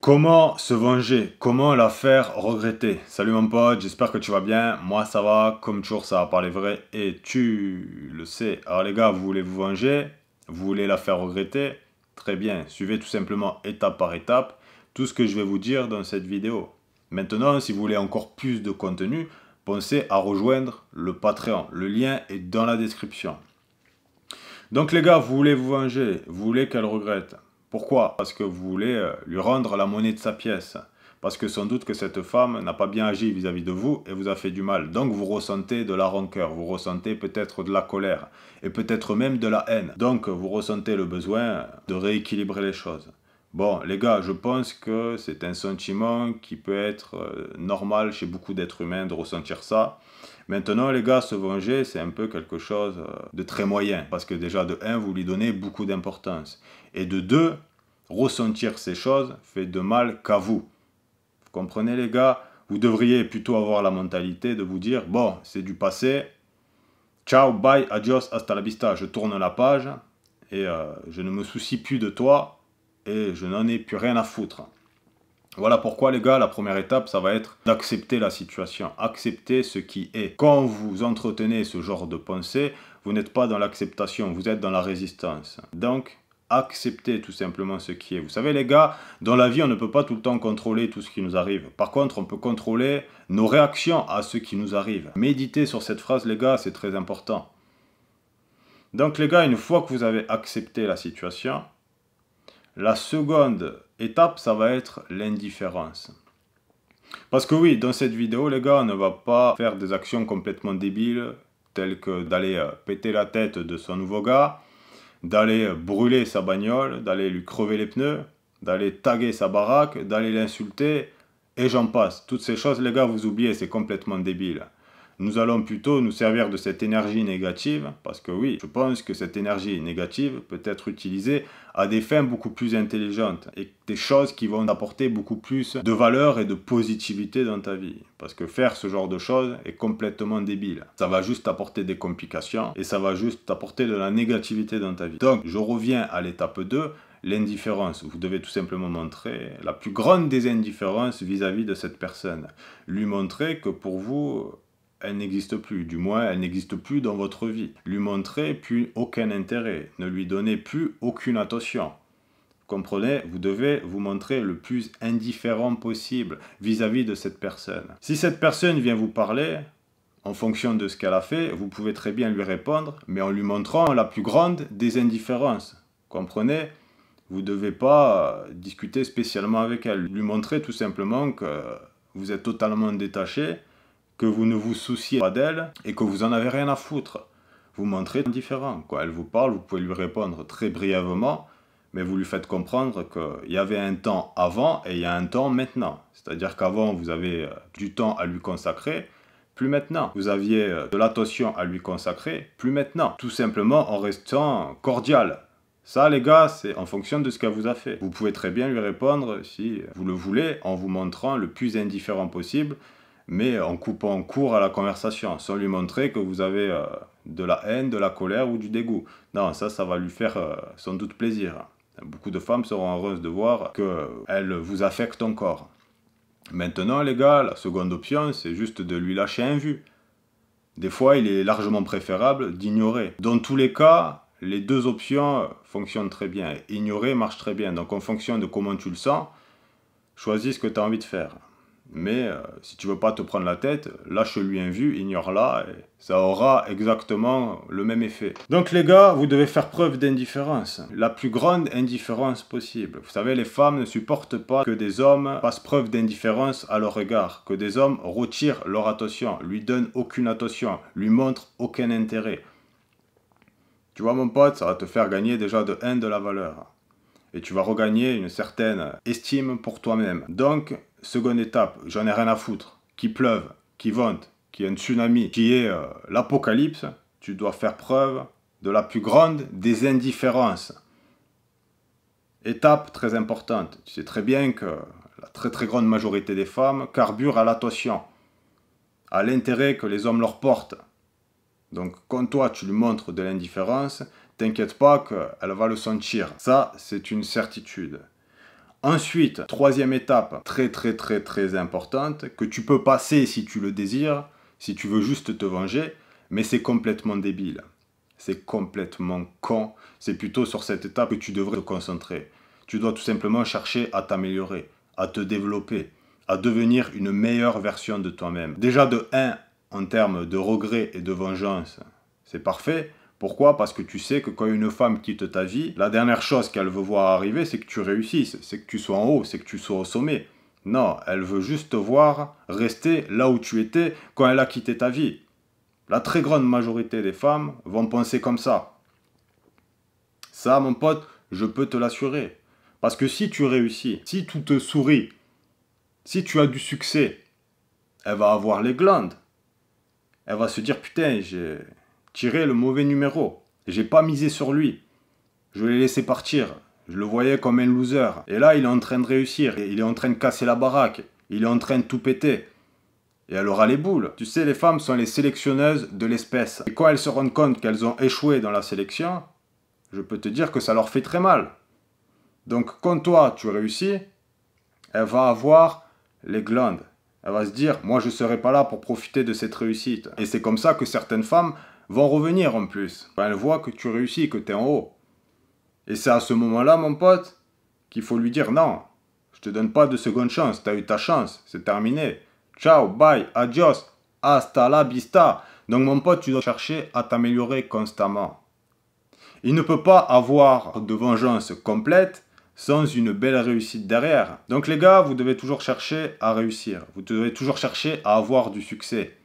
Comment se venger? Comment la faire regretter? Salut mon pote, j'espère que tu vas bien. Moi ça va, comme toujours ça va parler vrai et tu le sais. Alors les gars, vous voulez vous venger? Vous voulez la faire regretter? Très bien, suivez tout simplement étape par étape tout ce que je vais vous dire dans cette vidéo. Maintenant, si vous voulez encore plus de contenu, pensez à rejoindre le Patreon. Le lien est dans la description. Donc les gars, vous voulez vous venger, vous voulez qu'elle regrette. Pourquoi? Parce que vous voulez lui rendre la monnaie de sa pièce. Parce que sans doute que cette femme n'a pas bien agi vis-à-vis de vous et vous a fait du mal. Donc vous ressentez de la rancœur, vous ressentez peut-être de la colère et peut-être même de la haine. Donc vous ressentez le besoin de rééquilibrer les choses. Bon, les gars, je pense que c'est un sentiment qui peut être normal chez beaucoup d'êtres humains de ressentir ça. Maintenant, les gars, se venger, c'est un peu quelque chose de très moyen. Parce que déjà, de un, vous lui donnez beaucoup d'importance. Et de deux, ressentir ces choses fait de mal qu'à vous. Vous comprenez, les gars? Vous devriez plutôt avoir la mentalité de vous dire, bon, c'est du passé. Ciao, bye, adios, hasta la vista. Je tourne la page et je ne me soucie plus de toi et je n'en ai plus rien à foutre. Voilà pourquoi les gars, la première étape, ça va être d'accepter la situation, accepter ce qui est. Quand vous entretenez ce genre de pensée, vous n'êtes pas dans l'acceptation, vous êtes dans la résistance. Donc, acceptez tout simplement ce qui est. Vous savez les gars, dans la vie, on ne peut pas tout le temps contrôler tout ce qui nous arrive. Par contre, on peut contrôler nos réactions à ce qui nous arrive. Méditez sur cette phrase les gars, c'est très important. Donc les gars, une fois que vous avez accepté la situation, la seconde étape, ça va être l'indifférence. Parce que oui, dans cette vidéo, les gars, on ne va pas faire des actions complètement débiles, telles que d'aller péter la tête de son nouveau gars, d'aller brûler sa bagnole, d'aller lui crever les pneus, d'aller taguer sa baraque, d'aller l'insulter, et j'en passe. Toutes ces choses, les gars, vous oubliez, c'est complètement débile. Nous allons plutôt nous servir de cette énergie négative, parce que oui, je pense que cette énergie négative peut être utilisée à des fins beaucoup plus intelligentes et des choses qui vont apporter beaucoup plus de valeur et de positivité dans ta vie. Parce que faire ce genre de choses est complètement débile. Ça va juste apporter des complications et ça va juste apporter de la négativité dans ta vie. Donc, je reviens à l'étape 2, l'indifférence. Vous devez tout simplement montrer la plus grande des indifférences vis-à-vis de cette personne. Lui montrer que pour vous, elle n'existe plus, du moins elle n'existe plus dans votre vie. Lui montrer plus aucun intérêt, ne lui donner plus aucune attention. Comprenez, vous devez vous montrer le plus indifférent possible vis-à-vis de cette personne. Si cette personne vient vous parler, en fonction de ce qu'elle a fait, vous pouvez très bien lui répondre, mais en lui montrant la plus grande des indifférences. Comprenez? Vous ne devez pas discuter spécialement avec elle. Lui montrer tout simplement que vous êtes totalement détaché, que vous ne vous souciez pas d'elle et que vous en avez rien à foutre. Vous montrez différent. Quand elle vous parle, vous pouvez lui répondre très brièvement, mais vous lui faites comprendre qu'il y avait un temps avant et il y a un temps maintenant. C'est-à-dire qu'avant, vous avez du temps à lui consacrer, plus maintenant. Vous aviez de l'attention à lui consacrer, plus maintenant. Tout simplement en restant cordial. Ça, les gars, c'est en fonction de ce qu'elle vous a fait. Vous pouvez très bien lui répondre, si vous le voulez, en vous montrant le plus indifférent possible, mais en coupant court à la conversation, sans lui montrer que vous avez de la haine, de la colère ou du dégoût. Non, ça va lui faire sans doute plaisir. Beaucoup de femmes seront heureuses de voir qu'elle vous affecte encore. Maintenant, les gars, la seconde option, c'est juste de lui lâcher un vu. Des fois, il est largement préférable d'ignorer. Dans tous les cas, les deux options fonctionnent très bien. Ignorer marche très bien. Donc, en fonction de comment tu le sens, choisis ce que tu as envie de faire. Mais si tu veux pas te prendre la tête, lâche-lui un vu, ignore-la, et ça aura exactement le même effet. Donc les gars, vous devez faire preuve d'indifférence. La plus grande indifférence possible. Vous savez, les femmes ne supportent pas que des hommes fassent preuve d'indifférence à leur égard, que des hommes retirent leur attention, lui donnent aucune attention, lui montrent aucun intérêt. Tu vois mon pote, ça va te faire gagner déjà de 1 de la valeur. Et tu vas regagner une certaine estime pour toi-même. Donc, seconde étape, j'en ai rien à foutre. Qu'il pleuve, qu'il vente, qu'il y ait un tsunami, qu'il y ait l'apocalypse, tu dois faire preuve de la plus grande des indifférences. Étape très importante. Tu sais très bien que la très grande majorité des femmes carburent à l'attention, à l'intérêt que les hommes leur portent. Donc, quand toi, tu lui montres de l'indifférence, t'inquiète pas qu'elle va le sentir. Ça, c'est une certitude. Ensuite, troisième étape, très importante, que tu peux passer si tu le désires, si tu veux juste te venger, mais c'est complètement débile. C'est complètement con. C'est plutôt sur cette étape que tu devrais te concentrer. Tu dois tout simplement chercher à t'améliorer, à te développer, à devenir une meilleure version de toi-même. Déjà de 1, en termes de regret et de vengeance, c'est parfait. Pourquoi? Parce que tu sais que quand une femme quitte ta vie, la dernière chose qu'elle veut voir arriver, c'est que tu réussisses, c'est que tu sois en haut, c'est que tu sois au sommet. Non, elle veut juste te voir rester là où tu étais quand elle a quitté ta vie. La très grande majorité des femmes vont penser comme ça. Ça, mon pote, je peux te l'assurer. Parce que si tu réussis, si tout te sourit, si tu as du succès, elle va avoir les glandes. Elle va se dire, putain, j'ai tiré le mauvais numéro. J'ai pas misé sur lui. Je l'ai laissé partir. Je le voyais comme un loser. Et là, il est en train de réussir. Il est en train de casser la baraque. Il est en train de tout péter. Et elle aura les boules. Tu sais, les femmes sont les sélectionneuses de l'espèce. Et quand elles se rendent compte qu'elles ont échoué dans la sélection, je peux te dire que ça leur fait très mal. Donc, quand toi, tu réussis, elle va avoir les glandes. Elle va se dire, moi, je ne serai pas là pour profiter de cette réussite. Et c'est comme ça que certaines femmes vont revenir en plus. Quand elles voient que tu réussis, que tu es en haut. Et c'est à ce moment-là, mon pote, qu'il faut lui dire, non, je te donne pas de seconde chance. Tu as eu ta chance, c'est terminé. Ciao, bye, adios, hasta la vista. Donc mon pote, tu dois chercher à t'améliorer constamment. Il ne peut pas avoir de vengeance complète sans une belle réussite derrière. Donc les gars, vous devez toujours chercher à réussir. Vous devez toujours chercher à avoir du succès.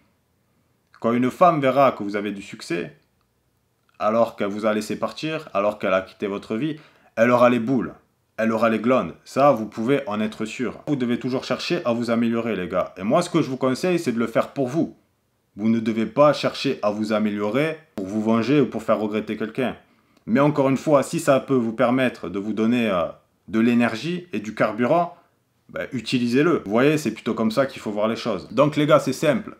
Quand une femme verra que vous avez du succès, alors qu'elle vous a laissé partir, alors qu'elle a quitté votre vie, elle aura les boules. Elle aura les glandes. Ça, vous pouvez en être sûr. Vous devez toujours chercher à vous améliorer, les gars. Et moi, ce que je vous conseille, c'est de le faire pour vous. Vous ne devez pas chercher à vous améliorer pour vous venger ou pour faire regretter quelqu'un. Mais encore une fois, si ça peut vous permettre de vous donner de l'énergie et du carburant, ben, utilisez-le. Vous voyez, c'est plutôt comme ça qu'il faut voir les choses. Donc les gars, c'est simple.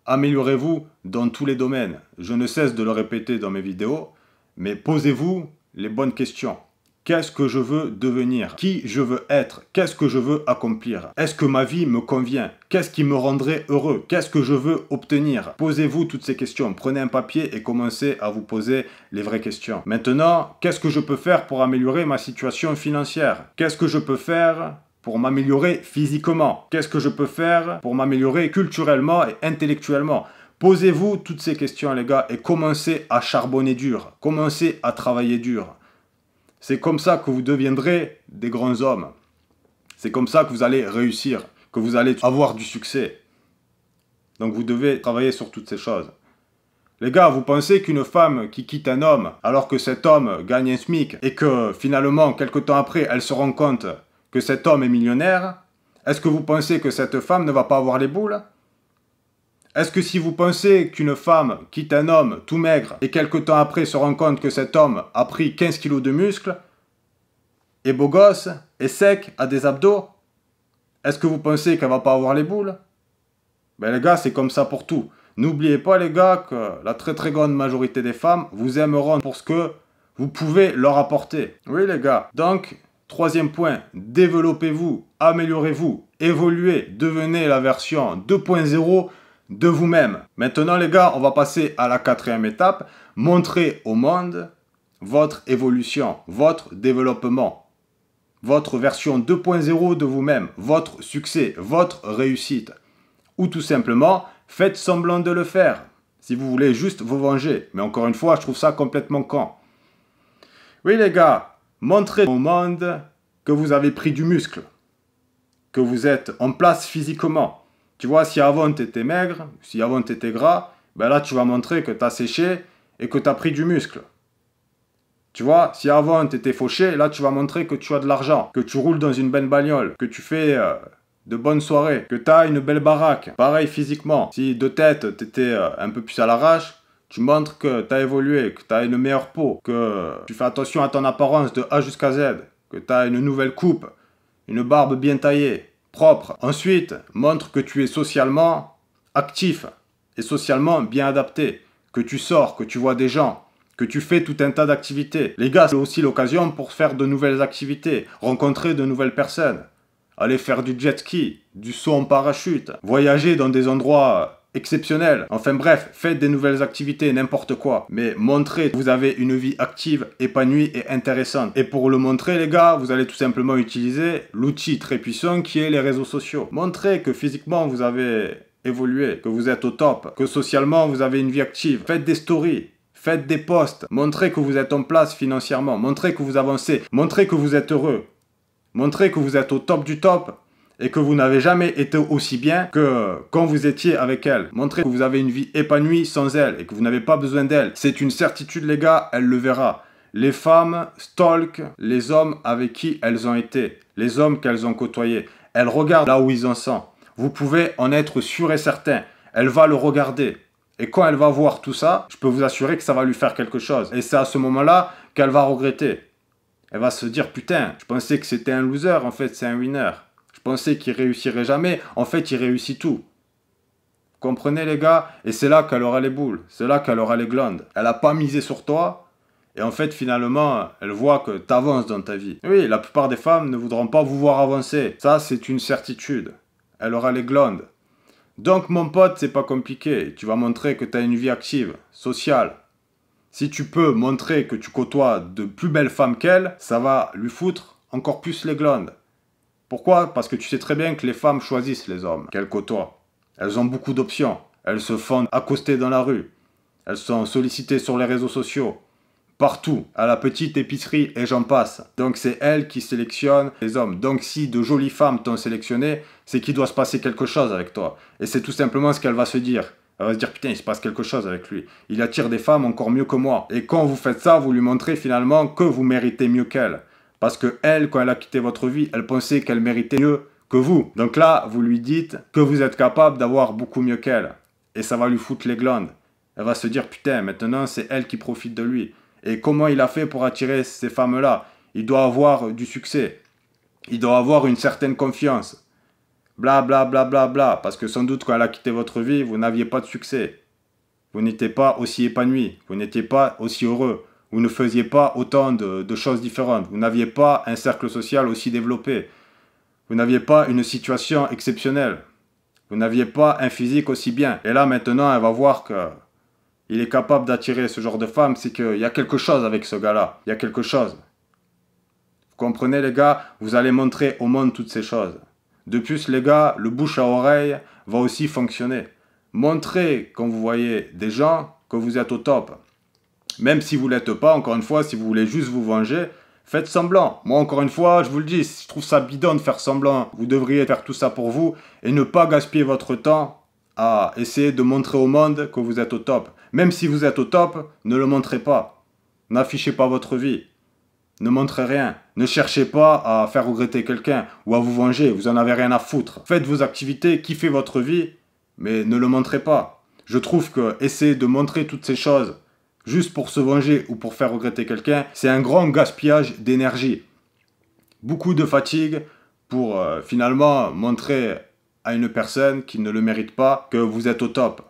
Améliorez-vous dans tous les domaines. Je ne cesse de le répéter dans mes vidéos, mais posez-vous les bonnes questions. Qu'est-ce que je veux devenir? Qui je veux être? Qu'est-ce que je veux accomplir? Est-ce que ma vie me convient? Qu'est-ce qui me rendrait heureux? Qu'est-ce que je veux obtenir? Posez-vous toutes ces questions. Prenez un papier et commencez à vous poser les vraies questions. Maintenant, qu'est-ce que je peux faire pour améliorer ma situation financière? Qu'est-ce que je peux faire pour m'améliorer physiquement? Qu'est-ce que je peux faire pour m'améliorer culturellement et intellectuellement? Posez-vous toutes ces questions, les gars, et commencez à charbonner dur. Commencez à travailler dur. C'est comme ça que vous deviendrez des grands hommes. C'est comme ça que vous allez réussir, que vous allez avoir du succès. Donc vous devez travailler sur toutes ces choses. Les gars, vous pensez qu'une femme qui quitte un homme alors que cet homme gagne un SMIC et que finalement, quelque temps après, elle se rend compte que cet homme est millionnaire, est-ce que vous pensez que cette femme ne va pas avoir les boules? Est-ce que si vous pensez qu'une femme quitte un homme tout maigre et quelque temps après se rend compte que cet homme a pris 15 kilos de muscles, est beau gosse, est sec, a des abdos, est-ce que vous pensez qu'elle va pas avoir les boules? Ben les gars, c'est comme ça pour tout. N'oubliez pas les gars que la très grande majorité des femmes vous aimeront pour ce que vous pouvez leur apporter. Oui les gars, donc troisième point, développez-vous, améliorez-vous, évoluez, devenez la version 2.0 de vous-même. Maintenant les gars, on va passer à la quatrième étape. Montrez au monde votre évolution, votre développement, votre version 2.0 de vous-même, votre succès, votre réussite. Ou tout simplement, faites semblant de le faire. Si vous voulez juste vous venger. Mais encore une fois, je trouve ça complètement con. Oui les gars, montrez au monde que vous avez pris du muscle. Que vous êtes en place physiquement. Tu vois, si avant tu étais maigre, si avant tu étais gras, ben là tu vas montrer que tu as séché et que tu as pris du muscle. Tu vois, si avant tu étais fauché, là tu vas montrer que tu as de l'argent, que tu roules dans une belle bagnole, que tu fais de bonnes soirées, que tu as une belle baraque. Pareil physiquement, si de tête tu étais un peu plus à l'arrache, tu montres que tu as évolué, que tu as une meilleure peau, que tu fais attention à ton apparence de A jusqu'à Z, que tu as une nouvelle coupe, une barbe bien taillée, propre. Ensuite, montre que tu es socialement actif et socialement bien adapté, que tu sors, que tu vois des gens, que tu fais tout un tas d'activités. Les gars, c'est aussi l'occasion pour faire de nouvelles activités, rencontrer de nouvelles personnes, aller faire du jet ski, du saut en parachute, voyager dans des endroits exceptionnels. Enfin bref, faites des nouvelles activités, n'importe quoi. Mais montrez que vous avez une vie active, épanouie et intéressante. Et pour le montrer, les gars, vous allez tout simplement utiliser l'outil très puissant qui est les réseaux sociaux. Montrez que physiquement, vous avez évolué, que vous êtes au top, que socialement, vous avez une vie active. Faites des stories. Faites des posts, montrez que vous êtes en place financièrement, montrez que vous avancez, montrez que vous êtes heureux, montrez que vous êtes au top du top et que vous n'avez jamais été aussi bien que quand vous étiez avec elle. Montrez que vous avez une vie épanouie sans elle et que vous n'avez pas besoin d'elle. C'est une certitude les gars, elle le verra. Les femmes stalkent les hommes avec qui elles ont été, les hommes qu'elles ont côtoyés. Elles regardent là où ils en sont. Vous pouvez en être sûr et certain, elle va le regarder. Et quand elle va voir tout ça, je peux vous assurer que ça va lui faire quelque chose. Et c'est à ce moment-là qu'elle va regretter. Elle va se dire, putain, je pensais que c'était un loser, en fait c'est un winner. Je pensais qu'il réussirait jamais, en fait il réussit tout. Comprenez les gars? Et c'est là qu'elle aura les boules, c'est là qu'elle aura les glandes. Elle n'a pas misé sur toi, et en fait finalement, elle voit que tu avances dans ta vie. Oui, la plupart des femmes ne voudront pas vous voir avancer. Ça, c'est une certitude. Elle aura les glandes. Donc mon pote, c'est pas compliqué, tu vas montrer que tu as une vie active, sociale. Si tu peux montrer que tu côtoies de plus belles femmes qu'elle, ça va lui foutre encore plus les glandes. Pourquoi? Parce que tu sais très bien que les femmes choisissent les hommes qu'elles côtoient. Elles ont beaucoup d'options, elles se font accoster dans la rue, elles sont sollicitées sur les réseaux sociaux, partout, à la petite épicerie et j'en passe. Donc c'est elle qui sélectionne les hommes. Donc si de jolies femmes t'ont sélectionné, c'est qu'il doit se passer quelque chose avec toi. Et c'est tout simplement ce qu'elle va se dire. Elle va se dire, putain, il se passe quelque chose avec lui. Il attire des femmes encore mieux que moi. Et quand vous faites ça, vous lui montrez finalement que vous méritez mieux qu'elle. Parce que elle, quand elle a quitté votre vie, elle pensait qu'elle méritait mieux que vous. Donc là, vous lui dites que vous êtes capable d'avoir beaucoup mieux qu'elle. Et ça va lui foutre les glandes. Elle va se dire, putain, maintenant c'est elle qui profite de lui. Et comment il a fait pour attirer ces femmes-là? Il doit avoir du succès. Il doit avoir une certaine confiance. Bla bla bla bla bla. Parce que sans doute quand elle a quitté votre vie, vous n'aviez pas de succès. Vous n'étiez pas aussi épanoui. Vous n'étiez pas aussi heureux. Vous ne faisiez pas autant de choses différentes. Vous n'aviez pas un cercle social aussi développé. Vous n'aviez pas une situation exceptionnelle. Vous n'aviez pas un physique aussi bien. Et là maintenant, elle va voir que il est capable d'attirer ce genre de femme, c'est qu'il y a quelque chose avec ce gars-là. Il y a quelque chose. Vous comprenez les gars? Vous allez montrer au monde toutes ces choses. De plus les gars, le bouche à oreille va aussi fonctionner. Montrez quand vous voyez des gens que vous êtes au top. Même si vous ne l'êtes pas, encore une fois, si vous voulez juste vous venger, faites semblant. Moi encore une fois, je vous le dis, je trouve ça bidon de faire semblant. Vous devriez faire tout ça pour vous et ne pas gaspiller votre temps à essayer de montrer au monde que vous êtes au top. Même si vous êtes au top, ne le montrez pas. N'affichez pas votre vie. Ne montrez rien. Ne cherchez pas à faire regretter quelqu'un ou à vous venger. Vous en avez rien à foutre. Faites vos activités, kiffez votre vie, mais ne le montrez pas. Je trouve que essayer de montrer toutes ces choses juste pour se venger ou pour faire regretter quelqu'un, c'est un grand gaspillage d'énergie. Beaucoup de fatigue pour finalement montrer à une personne qui ne le mérite pas que vous êtes au top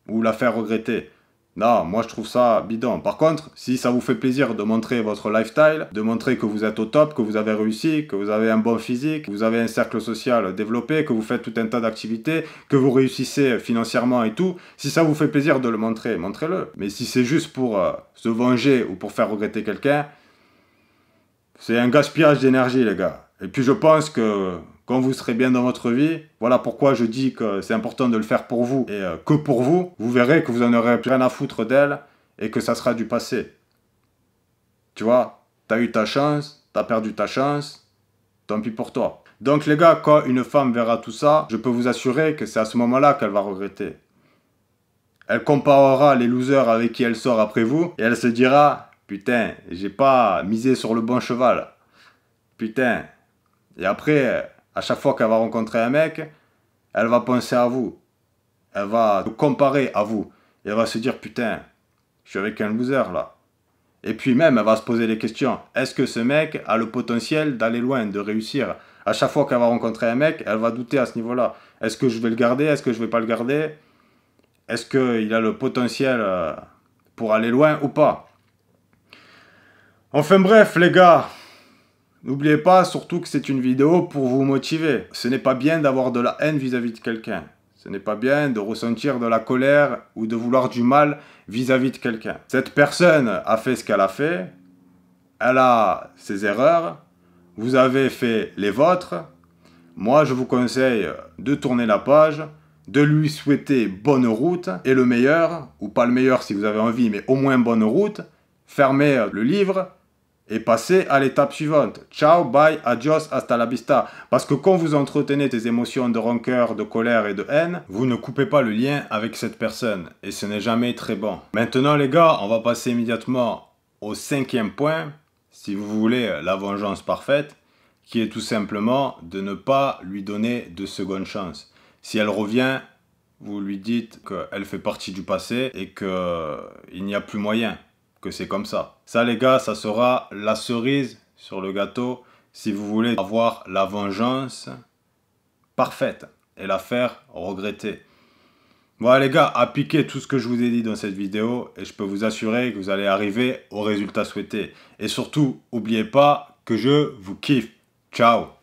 ou la faire regretter. Non, moi je trouve ça bidon. Par contre, si ça vous fait plaisir de montrer votre lifestyle, de montrer que vous êtes au top, que vous avez réussi, que vous avez un bon physique, que vous avez un cercle social développé, que vous faites tout un tas d'activités, que vous réussissez financièrement et tout, si ça vous fait plaisir de le montrer, montrez-le. Mais si c'est juste pour se venger ou pour faire regretter quelqu'un, c'est un gaspillage d'énergie les gars. Et puis je pense que quand vous serez bien dans votre vie, voilà pourquoi je dis que c'est important de le faire pour vous et que pour vous, vous verrez que vous en aurez plus rien à foutre d'elle et que ça sera du passé. Tu vois, t'as eu ta chance, t'as perdu ta chance, tant pis pour toi. Donc les gars, quand une femme verra tout ça, je peux vous assurer que c'est à ce moment-là qu'elle va regretter. Elle comparera les losers avec qui elle sort après vous et elle se dira, putain, j'ai pas misé sur le bon cheval. Putain. Et après, à chaque fois qu'elle va rencontrer un mec, elle va penser à vous. Elle va vous comparer à vous. Et elle va se dire, putain, je suis avec un loser là. Et puis même, elle va se poser des questions. Est-ce que ce mec a le potentiel d'aller loin, de réussir? À chaque fois qu'elle va rencontrer un mec, elle va douter à ce niveau-là. Est-ce que je vais le garder? Est-ce que je vais pas le garder? Est-ce qu'il a le potentiel pour aller loin ou pas? Enfin bref, les gars, n'oubliez pas surtout que c'est une vidéo pour vous motiver. Ce n'est pas bien d'avoir de la haine vis-à-vis de quelqu'un. Ce n'est pas bien de ressentir de la colère ou de vouloir du mal vis-à-vis de quelqu'un. Cette personne a fait ce qu'elle a fait. Elle a ses erreurs. Vous avez fait les vôtres. Moi, je vous conseille de tourner la page, de lui souhaiter bonne route et le meilleur, ou pas le meilleur si vous avez envie, mais au moins bonne route. Fermez le livre et passez à l'étape suivante. Ciao, bye, adios, hasta la vista. Parce que quand vous entretenez des émotions de rancœur, de colère et de haine, vous ne coupez pas le lien avec cette personne. Et ce n'est jamais très bon. Maintenant les gars, on va passer immédiatement au 5e point, si vous voulez la vengeance parfaite, qui est tout simplement de ne pas lui donner de seconde chance. Si elle revient, vous lui dites qu'elle fait partie du passé et qu'il n'y a plus moyen, que c'est comme ça. Ça les gars, ça sera la cerise sur le gâteau si vous voulez avoir la vengeance parfaite et la faire regretter. Voilà les gars, appliquez tout ce que je vous ai dit dans cette vidéo et je peux vous assurer que vous allez arriver au résultat souhaité. Et surtout, n'oubliez pas que je vous kiffe. Ciao!